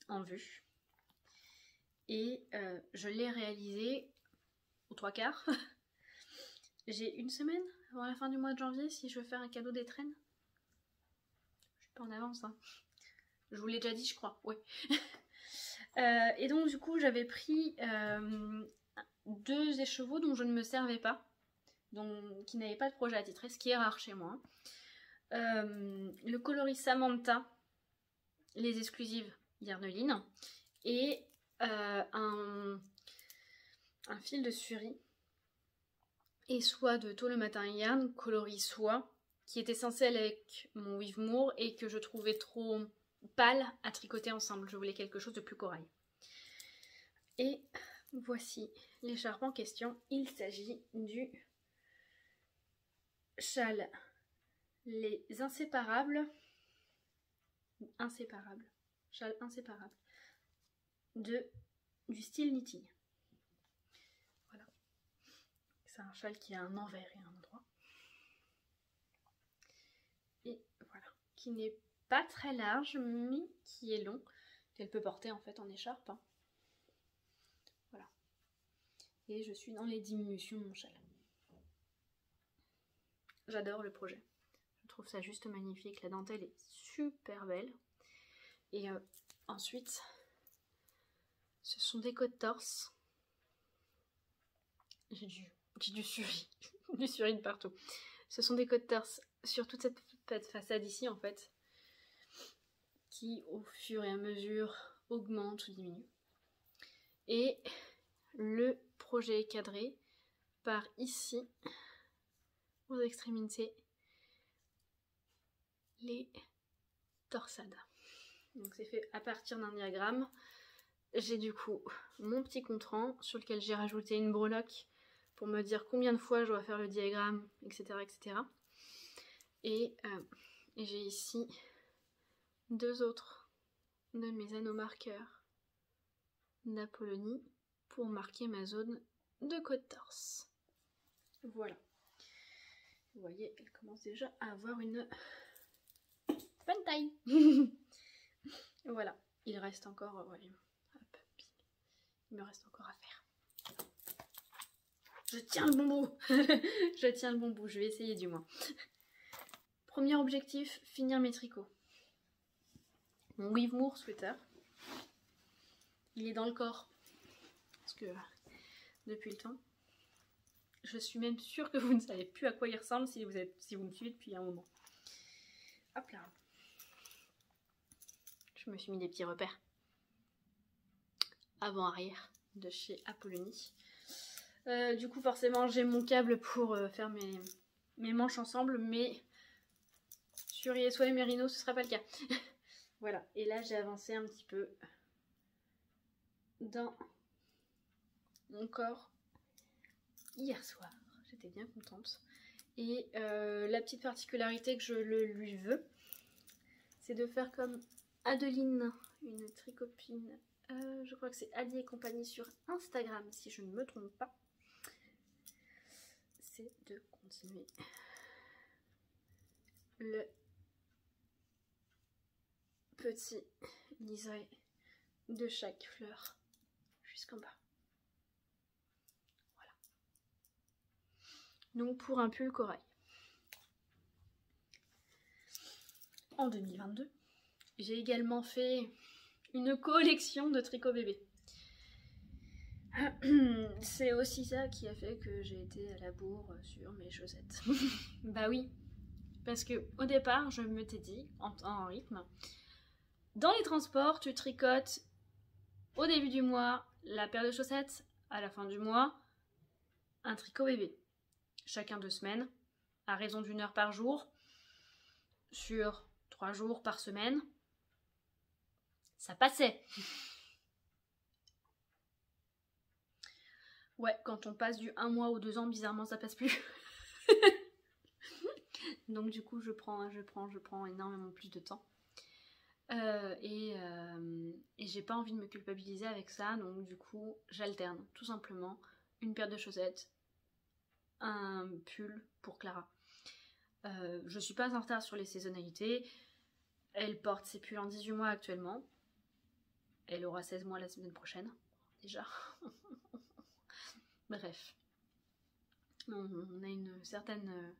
en vue. Et je l'ai réalisée aux 3/4. J'ai une semaine avant la fin du mois de janvier si je veux faire un cadeau d'étrenne. Je suis pas en avance, hein. Je vous l'ai déjà dit, je crois, ouais. Et donc du coup j'avais pris 2 écheveaux dont je ne me servais pas, qui n'avaient pas de projet à titrer, ce qui est rare chez moi. Le coloris Samantha, les exclusives Yarneline, et un fil de Suri et soie de Tôt le Matin Yarn, coloris soie, qui était censé aller avec mon Weavemoor et que je trouvais trop pâle à tricoter ensemble. Je voulais quelque chose de plus corail. Et voici l'écharpe en question. Il s'agit du châle Les Inséparables, châle inséparable du style knitting. Voilà. C'est un châle qui a un envers et un endroit. Et voilà. Qui n'est pas très large, mais qui est long. Qu'elle peut porter en fait en écharpe. Hein. Voilà. Et je suis dans les diminutions de mon châle. J'adore le projet. Je trouve ça juste magnifique. La dentelle est super belle. Et ensuite, ce sont des côtes torse. J'ai du suri. Du suri de partout. Ce sont des côtes torse sur toute cette façade ici en fait, qui au fur et à mesure augmente ou diminue. Et le projet est cadré par ici, aux extrémités, les torsades. Donc c'est fait à partir d'un diagramme. J'ai du coup mon petit compte-rendu sur lequel j'ai rajouté une breloque pour me dire combien de fois je dois faire le diagramme, etc. etc. Et j'ai ici 2 autres de mes anneaux marqueurs d'Apollonie pour marquer ma zone de côte-torse. Voilà. Vous voyez, elle commence déjà à avoir une bonne taille. Voilà. Il reste encore... ouais. Hop. Il me reste encore à faire. Je tiens le bon bout. Je tiens le bon bout. Je vais essayer du moins. Premier objectif, finir mes tricots. Mon Weave More sweater. Il est dans le corps. Parce que depuis le temps, je suis même sûre que vous ne savez plus à quoi il ressemble si vous me suivez depuis un moment. Hop là. Je me suis mis des petits repères. Avant-arrière de chez Apollonie. Du coup forcément j'ai mon câble pour faire mes manches ensemble, mais sur Yeswa et Merino ce sera pas le cas. Voilà, et là j'ai avancé un petit peu dans mon corps hier soir, j'étais bien contente. Et la petite particularité que je lui veux, c'est de faire comme Adeline, une tricopine, je crois que c'est Ali et compagnie sur Instagram si je ne me trompe pas. C'est de continuer le petit liseré de chaque fleur jusqu'en bas. Voilà. Donc pour un pull corail. En 2022, j'ai également fait une collection de tricots bébés. C'est aussi ça qui a fait que j'ai été à la bourre sur mes chaussettes. Bah oui, parce que au départ, je m'étais dit, en rythme, dans les transports, tu tricotes au début du mois la paire de chaussettes, à la fin du mois, un tricot bébé. Chacun 2 semaines, à raison d'1 heure par jour, sur 3 jours par semaine. Ça passait. Ouais, quand on passe du 1 mois ou 2 ans, bizarrement ça passe plus. Donc du coup je prends énormément plus de temps. Et j'ai pas envie de me culpabiliser avec ça, donc du coup j'alterne tout simplement une paire de chaussettes, un pull pour Clara. Je suis pas en retard sur les saisonnalités. Elle porte ses pulls en 18 mois actuellement. Elle aura 16 mois la semaine prochaine, déjà. Bref. On a une certaine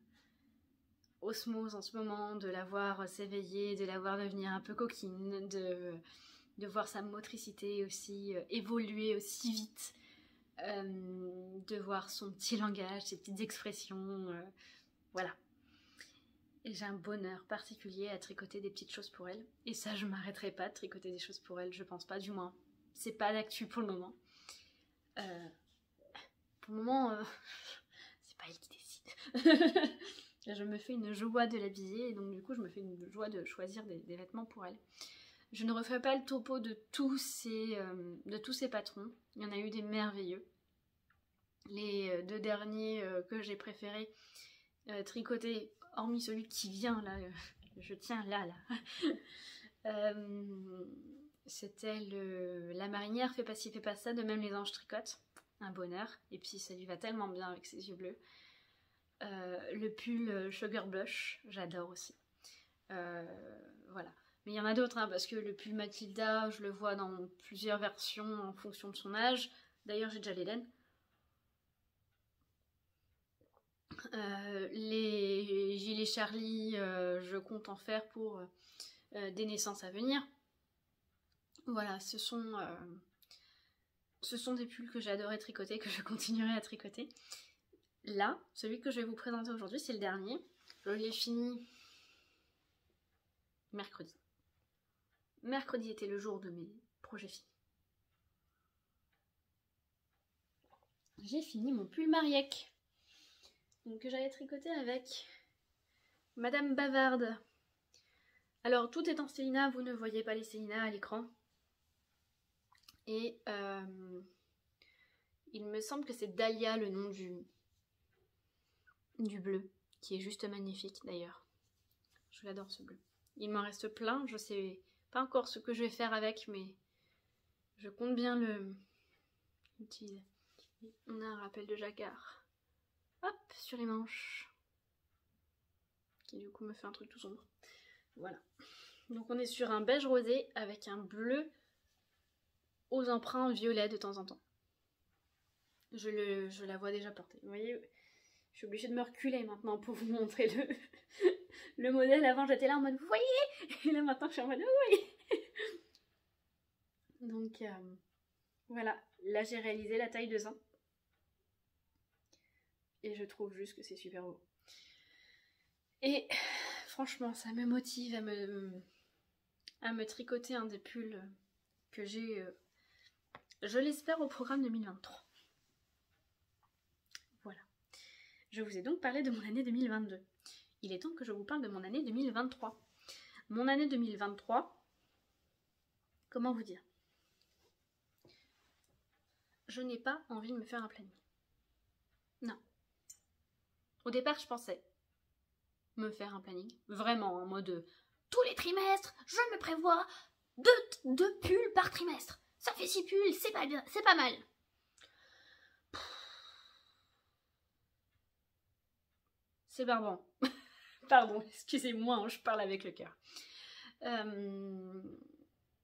osmose en ce moment, de la voir s'éveiller, de la voir devenir un peu coquine, de voir sa motricité aussi évoluer aussi vite, de voir son petit langage, ses petites expressions, voilà. Et j'ai un bonheur particulier à tricoter des petites choses pour elle. Et ça, je m'arrêterai pas de tricoter des choses pour elle, je pense pas, du moins. C'est pas d'actu pour le moment. Pour le moment, c'est pas elle qui décide. Je me fais une joie de l'habiller, et donc du coup, je me fais une joie de choisir des vêtements pour elle. Je ne referai pas le topo de tous ces patrons. Il y en a eu des merveilleux. Les 2 derniers que j'ai préférés tricoter, hormis celui qui vient là, je tiens là. C'était la marinière fait pas ci, fait pas ça, de même les anges tricotent, un bonheur, et puis ça lui va tellement bien avec ses yeux bleus. Le pull Sugar Blush, j'adore aussi. Voilà. Mais il y en a d'autres, hein, parce que le pull Mathilda, je le vois dans plusieurs versions en fonction de son âge. D'ailleurs, j'ai déjà les laines. Les gilets Charlie, je compte en faire pour des naissances à venir. Voilà, ce sont des pulls que j'ai adoré tricoter, que je continuerai à tricoter. Là, celui que je vais vous présenter aujourd'hui, c'est le dernier. Je l'ai fini mercredi. Mercredi était le jour de mes projets finis. J'ai fini mon pull Mariette. Donc que j'avais tricoté avec Madame Bavarde Alors tout est en Stélina, vous ne voyez pas les Stélina à l'écran. Et il me semble que c'est Dahlia le nom du bleu, qui est juste magnifique d'ailleurs. Je l'adore ce bleu. Il m'en reste plein, je sais pas encore ce que je vais faire avec, mais je compte bien l'utiliser. On a un rappel de jacquard. Hop, sur les manches. Qui du coup me fait un truc tout sombre. Voilà. Donc on est sur un beige rosé avec un bleu aux emprunts violets de temps en temps. Je la vois déjà portée. Vous voyez, je suis obligée de me reculer maintenant pour vous montrer le modèle. Avant j'étais là en mode vous voyez, et là maintenant je suis en mode oui. Donc voilà, là j'ai réalisé la taille de sein. Et je trouve juste que c'est super beau. Et franchement, ça me motive à me tricoter un des pulls que j'ai, je l'espère, au programme 2023. Voilà. Je vous ai donc parlé de mon année 2022. Il est temps que je vous parle de mon année 2023. Mon année 2023, comment vous dire? Je n'ai pas envie de me faire un planning. Non. Au départ, je pensais me faire un planning, vraiment en mode tous les trimestres, je me prévois deux pulls par trimestre. Ça fait 6 pulls, c'est pas mal. C'est barbant. Pardon, excusez-moi, hein, je parle avec le cœur.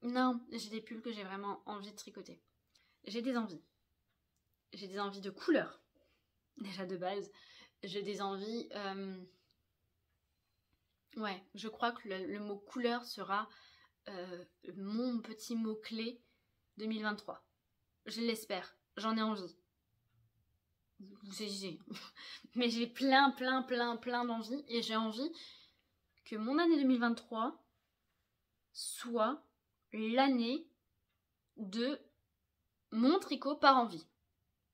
Non, j'ai des pulls que j'ai vraiment envie de tricoter. J'ai des envies. J'ai des envies de couleurs. Déjà de base. J'ai des envies... Ouais, je crois que le mot couleur sera mon petit mot-clé 2023. Je l'espère. J'en ai envie. Vous saisissez. Mais j'ai plein d'envies. Et j'ai envie que mon année 2023 soit l'année de mon tricot par envie.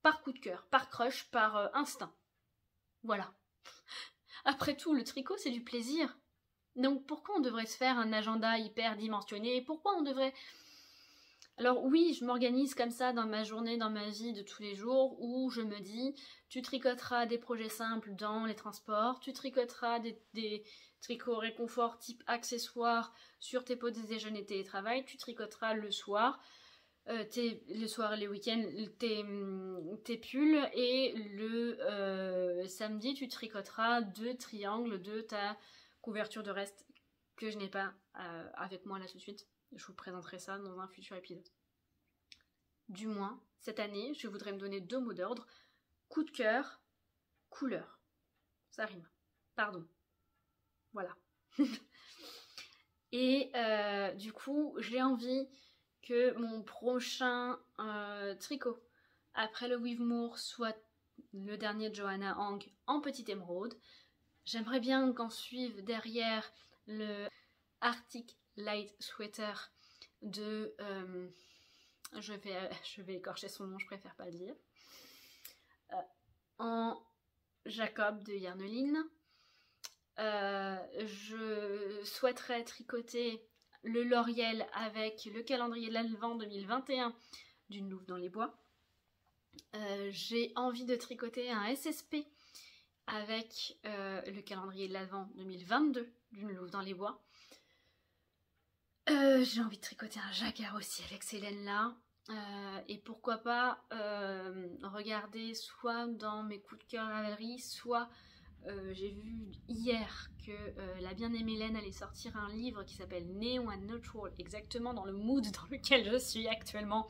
Par coup de cœur, par crush, par instinct. Voilà. Après tout, le tricot, c'est du plaisir. Donc pourquoi on devrait se faire un agenda hyper dimensionné? Pourquoi on devrait... Alors oui, je m'organise comme ça dans ma journée, dans ma vie de tous les jours, où je me dis, tu tricoteras des projets simples dans les transports, tu tricoteras des tricots réconfort type accessoires sur tes pauses de déjeuner télétravail, tu tricoteras le soir, le soir et les week-ends, tes pulls, et le samedi, tu tricoteras 2 triangles de ta couverture de reste que je n'ai pas avec moi là tout de suite. Je vous présenterai ça dans un futur épisode. Du moins, cette année, je voudrais me donner 2 mots d'ordre. Coup de cœur, couleur. Ça rime. Pardon. Voilà. Et du coup, j'ai envie que mon prochain tricot, après le Weavemoor, soit le dernier de Johanna Hang en petite émeraude. J'aimerais bien qu'en suive derrière le Arctic Light Sweater de... je vais écorcher son nom, je préfère pas le dire. En Jacob de Yarneline. Je souhaiterais tricoter le L'Oréal avec le calendrier de l'Advent 2021 d'une Louve dans les bois. J'ai envie de tricoter un SSP avec le calendrier de l'Advent 2022 d'une Louve dans les bois. J'ai envie de tricoter un jacquard aussi avec ces laines-là. Et pourquoi pas regarder soit dans mes coups de cœur Ravelry, soit j'ai vu hier que la bien-aimée Laine allait sortir un livre qui s'appelle Neon and Neutral, exactement dans le mood dans lequel je suis actuellement.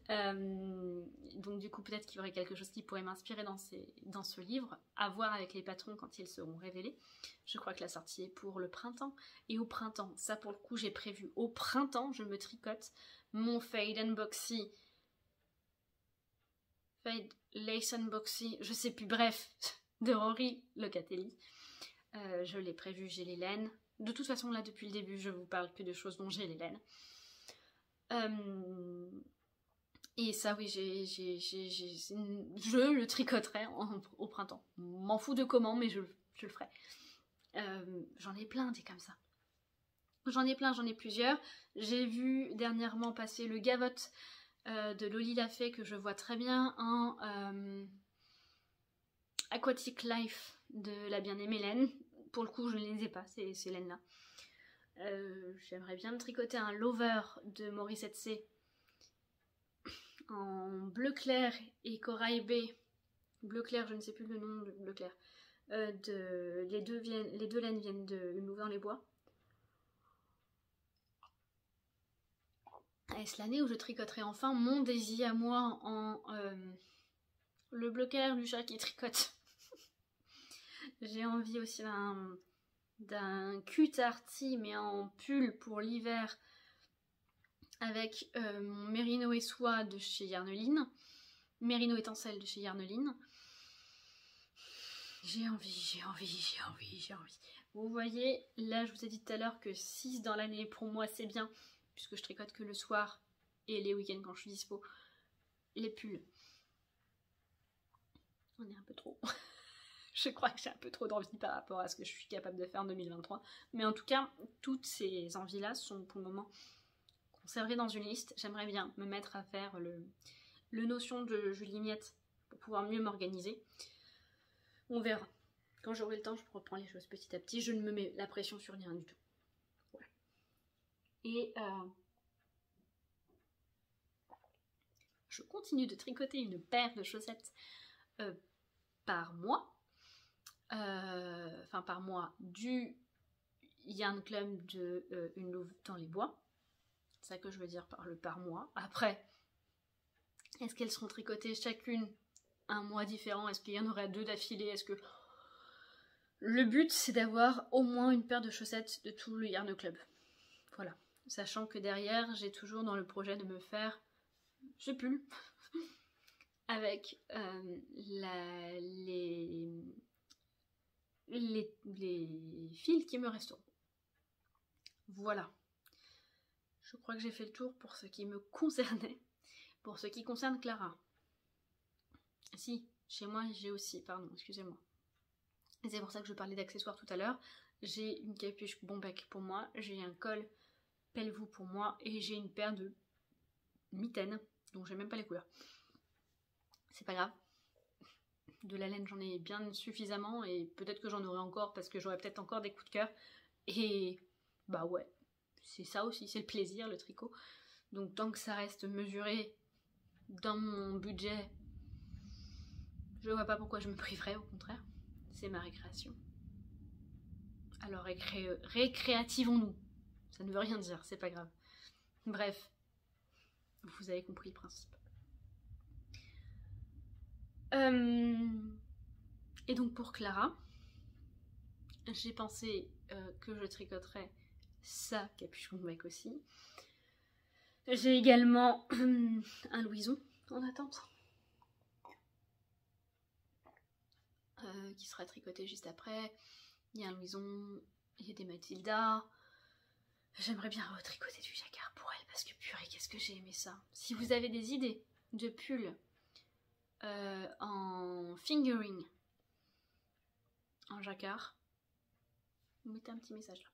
Donc du coup peut-être qu'il y aurait quelque chose qui pourrait m'inspirer dans ce livre, à voir avec les patrons quand ils seront révélés. Je crois que la sortie est pour le printemps. Et au printemps, ça pour le coup j'ai prévu, au printemps je me tricote mon Fade and Boxy, Fade Lace and Boxy, je sais plus, bref, de Rory Locatelli. Je l'ai prévu, j'ai les laines. De toute façon là depuis le début je vous parle que de choses dont j'ai les laines. Et ça oui, je le tricoterai au printemps. M'en fous de comment, mais je le ferai. J'en ai plein des comme ça. J'en ai plein, j'en ai plusieurs. J'ai vu dernièrement passer le Gavotte de Loli Lafay que je vois très bien en Aquatic Life de la bien-aimée Laine. Pour le coup, je ne les ai pas, ces laines-là. J'aimerais bien me tricoter un Lover de Morissette C en bleu clair et corail B. Bleu clair, je ne sais plus le nom de bleu clair. Les deux laines viennent de Louvain-les-Bois. Est-ce l'année où je tricoterai enfin mon Daisy à moi en le bleu clair du chat qui tricote. J'ai envie aussi d'un Q-Tarty mais en pull pour l'hiver avec mon Mérino et Soie de chez Yarneline. Mérino étincelle de chez Yarneline. J'ai envie. Vous voyez, là je vous ai dit tout à l'heure que 6 dans l'année pour moi c'est bien, puisque je tricote que le soir et les week-ends quand je suis dispo. Les pulls. On est un peu trop. Je crois que j'ai un peu trop d'envie par rapport à ce que je suis capable de faire en 2023. Mais en tout cas, toutes ces envies-là sont pour le moment conservées dans une liste. J'aimerais bien me mettre à faire le notion de Julie Miette pour pouvoir mieux m'organiser. On verra. Quand j'aurai le temps, je reprends les choses petit à petit. Je ne me mets la pression sur rien du tout. Voilà. Et je continue de tricoter une paire de chaussettes par mois. Enfin par mois du Yarn Club de Une Louve dans les Bois. C'est ça que je veux dire par le par mois. Après, est-ce qu'elles seront tricotées chacune un mois différent? Est-ce qu'il y en aurait 2 d'affilée? Est-ce que... Le but, c'est d'avoir au moins une paire de chaussettes de tout le Yarn Club. Voilà. Sachant que derrière, j'ai toujours dans le projet de me faire ce pull avec les fils qui me resteront. Voilà. Je crois que j'ai fait le tour pour ce qui me concernait. Pour ce qui concerne Clara. Si, chez moi j'ai aussi, pardon, excusez-moi. C'est pour ça que je parlais d'accessoires tout à l'heure. J'ai une capuche Bombec pour moi, j'ai un col Pelvoux pour moi et j'ai une paire de mitaines dont j'ai même pas les couleurs. C'est pas grave. De la laine j'en ai bien suffisamment et peut-être que j'en aurai encore parce que j'aurai peut-être encore des coups de cœur. Et bah ouais, c'est ça aussi, c'est le plaisir, le tricot. Donc tant que ça reste mesuré dans mon budget, je vois pas pourquoi je me priverais, au contraire. C'est ma récréation. Alors récréativons-nous. Ça ne veut rien dire, c'est pas grave. Bref, vous avez compris le principe. Et donc pour Clara, j'ai pensé que je tricoterais sa capuche Bombec aussi. J'ai également un Louison en attente. Qui sera tricoté juste après. Il y a un Louison, il y a des Mathilda. J'aimerais bien retricoter du jacquard pour elle parce que purée, qu'est-ce que j'ai aimé ça. Si vous avez des idées de pulls en fingering, en jacquard, vous mettez un petit message là.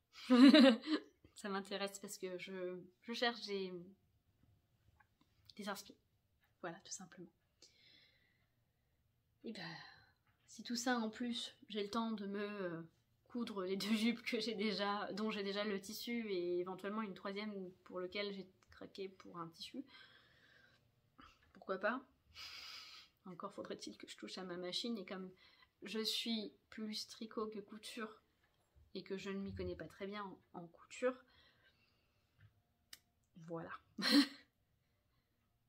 Ça m'intéresse parce que je cherche des inspi. Voilà, tout simplement. Et ben, si tout ça en plus, j'ai le temps de me coudre les 2 jupes que j'ai déjà, dont j'ai déjà le tissu et éventuellement une 3e pour lequel j'ai craqué pour un tissu, pourquoi pas? Encore faudrait-il que je touche à ma machine et comme je suis plus tricot que couture et que je ne m'y connais pas très bien en couture, voilà.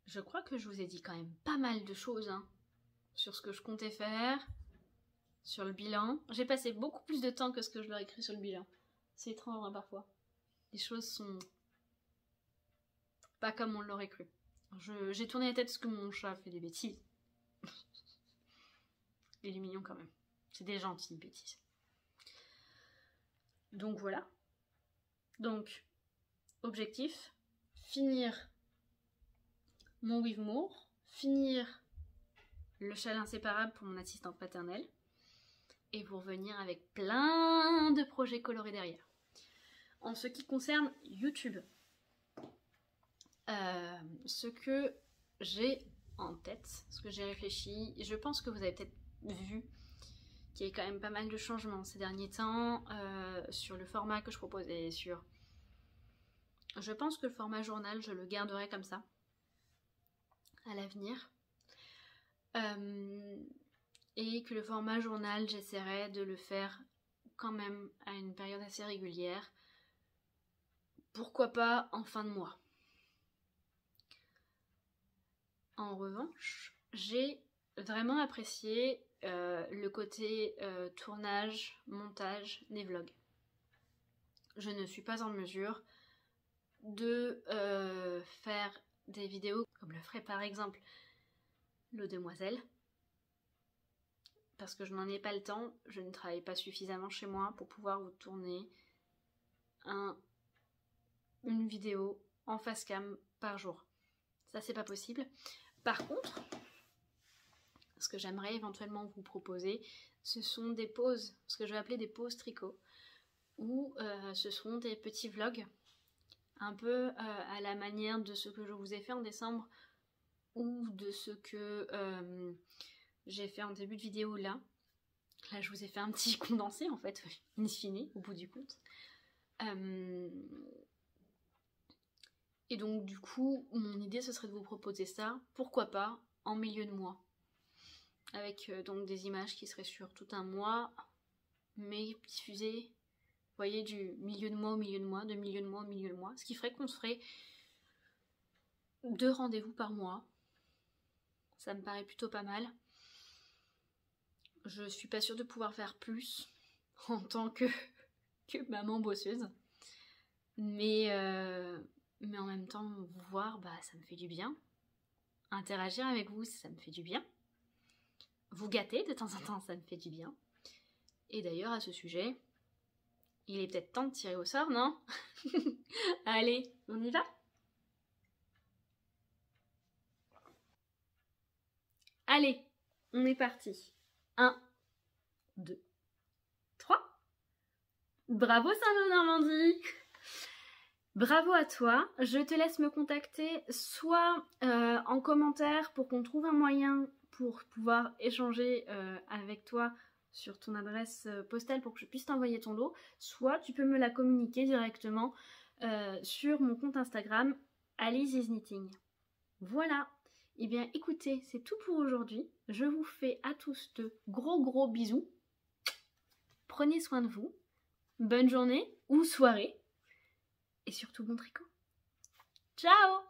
Je crois que je vous ai dit quand même pas mal de choses hein, sur ce que je comptais faire, sur le bilan. J'ai passé beaucoup plus de temps que ce que je leur ai écrit sur le bilan. C'est étrange hein, parfois. Les choses sont pas comme on l'aurait cru. J'ai tourné la tête parce que mon chat fait des bêtises. Il est mignon quand même. C'est des gentilles bêtises. Donc voilà. Donc, objectif, finir mon With More, finir le châle inséparable pour mon assistante maternelle et vous revenir avec plein de projets colorés derrière. En ce qui concerne YouTube, ce que j'ai en tête, ce que j'ai réfléchi, je pense que vous avez peut-être vu qu'il y a quand même pas mal de changements ces derniers temps sur le format que je proposais, sur... Je pense que le format journal, je le garderai comme ça à l'avenir. Et que le format journal, j'essaierai de le faire quand même à une période assez régulière. Pourquoi pas en fin de mois. En revanche, j'ai vraiment apprécié le côté tournage, montage des vlogs. Je ne suis pas en mesure de faire des vidéos comme le ferait par exemple le Demoiselle, parce que je n'en ai pas le temps, je ne travaille pas suffisamment chez moi pour pouvoir vous tourner une vidéo en face cam par jour. Ça, c'est pas possible. Par contre, ce que j'aimerais éventuellement vous proposer, ce sont des pauses, ce que je vais appeler des pauses tricot, où ce seront des petits vlogs, un peu à la manière de ce que je vous ai fait en décembre, ou de ce que j'ai fait en début de vidéo là. Là, je vous ai fait un petit condensé, en fait, in fine, au bout du compte. Et donc, du coup, mon idée, ce serait de vous proposer ça, pourquoi pas, en milieu de mois. Avec donc des images qui seraient sur tout un mois, mais diffusées, vous voyez, du milieu de mois au milieu de mois, de milieu de mois au milieu de mois, ce qui ferait qu'on se ferait 2 rendez-vous par mois. Ça me paraît plutôt pas mal. Je suis pas sûre de pouvoir faire plus en tant que maman bosseuse. Mais en même temps, vous voir, bah, ça me fait du bien. Interagir avec vous, ça me fait du bien. Vous gâter de temps en temps, ça me fait du bien. Et d'ailleurs, à ce sujet, il est peut-être temps de tirer au sort, non? Allez, on y va? Allez, on est parti. 1, 2, 3. Bravo Saint-Lô-Normandie! Bravo à toi. Je te laisse me contacter soit en commentaire pour qu'on trouve un moyen pour pouvoir échanger avec toi sur ton adresse postale pour que je puisse t'envoyer ton lot, soit tu peux me la communiquer directement sur mon compte Instagram Alice is Knitting. Voilà. Eh bien écoutez, c'est tout pour aujourd'hui. Je vous fais à tous de gros bisous. Prenez soin de vous. Bonne journée ou soirée. Et surtout bon tricot. Ciao!